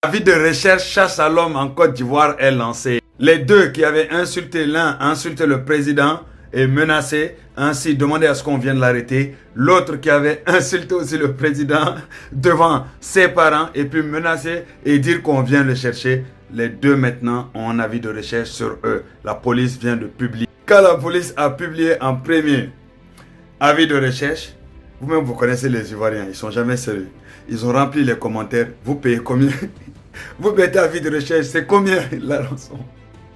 Avis de recherche chasse à l'homme en Côte d'Ivoire est lancé. Les deux qui avaient insulté l'un, insulté le président et menacé, ainsi demandé à ce qu'on vienne l'arrêter. L'autre qui avait insulté aussi le président devant ses parents et puis menacé et dire qu'on vient le chercher. Les deux maintenant ont un avis de recherche sur eux. La police vient de publier. Quand la police a publié en premier avis de recherche, vous-même vous connaissez les Ivoiriens, ils sont jamais sérieux. Ils ont rempli les commentaires. Vous payez combien? Vous mettez avis de recherche, c'est combien la rançon?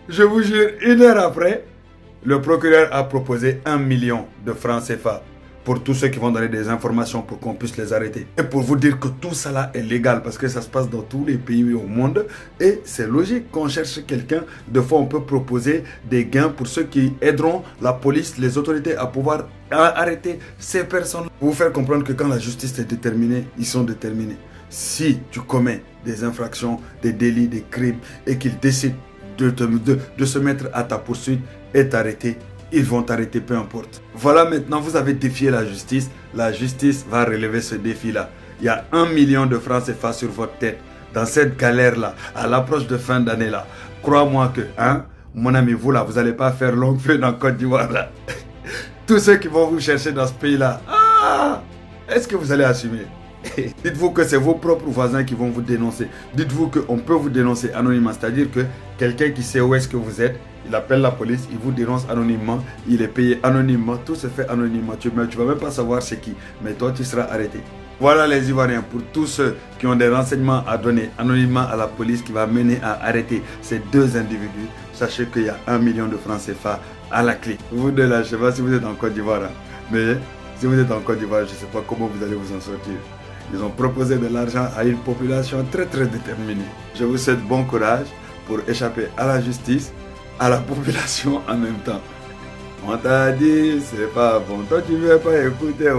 Je vous jure, 1 heure après, le procureur a proposé 1 million de francs CFA pour tous ceux qui vont donner des informations pour qu'on puisse les arrêter. Et pour vous dire que tout ça là est légal parce que ça se passe dans tous les pays au monde et c'est logique qu'on cherche quelqu'un. De fois, on peut proposer des gains pour ceux qui aideront la police, les autorités à pouvoir arrêter ces personnes. Pour vous faire comprendre que quand la justice est déterminée, ils sont déterminés. Si tu commets des infractions, des délits, des crimes et qu'ils décident de se mettre à ta poursuite et t'arrêter, ils vont t'arrêter peu importe. Voilà, maintenant vous avez défié la justice va relever ce défi-là. Il y a 1 million de francs CFA sur votre tête dans cette galère-là, à l'approche de fin d'année-là. Crois-moi que, mon ami, vous là, vous n'allez pas faire long feu dans Côte d'Ivoire là. Tous ceux qui vont vous chercher dans ce pays-là, est-ce que vous allez assumer? Dites-vous que c'est vos propres voisins qui vont vous dénoncer. Dites-vous qu'on peut vous dénoncer anonymement. C'est-à-dire que quelqu'un qui sait où est-ce que vous êtes, il appelle la police, il vous dénonce anonymement, il est payé anonymement, tout se fait anonymement. Tu ne vas même pas savoir c'est qui, mais toi tu seras arrêté. Voilà les Ivoiriens, pour tous ceux qui ont des renseignements à donner anonymement à la police qui va mener à arrêter ces deux individus, sachez qu'il y a 1 million de francs CFA à la clé. Vous deux là, je ne sais pas si vous êtes en Côte d'Ivoire, mais si vous êtes en Côte d'Ivoire, je ne sais pas comment vous allez vous en sortir. Ils ont proposé de l'argent à une population très déterminée. Je vous souhaite bon courage pour échapper à la justice, à la population en même temps. On t'a dit, c'est pas bon. Toi, tu ne veux pas écouter.